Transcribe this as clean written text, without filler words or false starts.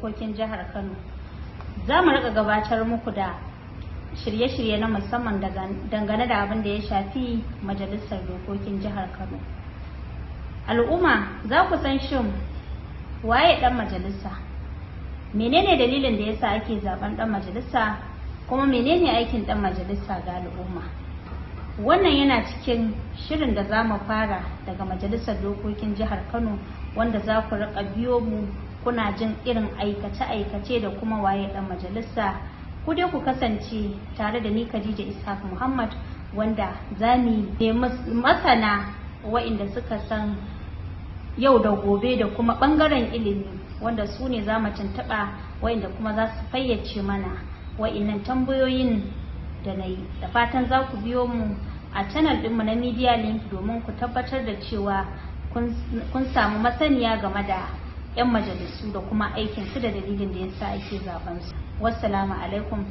dokokin jihar Kano. Za mu rika gabatar muku da shirye-shirye na musamman dangane da abin da ya shafi majalisar dokokin jihar Kano. Al'umma za ku san shin waye dan majalisa? Menene dalilin da yasa ake zaben dan majalisa? Kuma menene aikin dan majalisa ga al'umma? Wannan yana cikin shirin da za mu fara daga majalisar dokokin jihar Kano, wanda za ku rika biyo mu kuna jin irin aikace-aikace da kuma waye dan majalisa. Ku dai ku kasance tare da ni Khadija Ishaq Muhammad, wanda za mu yi masana wa'inda suka san yau da gobe da kuma bangaren ilimi, wanda su ne za mu tuntuɓa, wa'inda kuma za su fayyace mana wa'innan tambayoyin da na yi. Da fatan za ku biyo mu a channel ɗinmu na Media Link domin ku tabbatar da cewa kun samu masaniya game da 'yan majalisu da kuma aikinsu da dalilin da yasa ake zaben su. Wassalamu alaikum.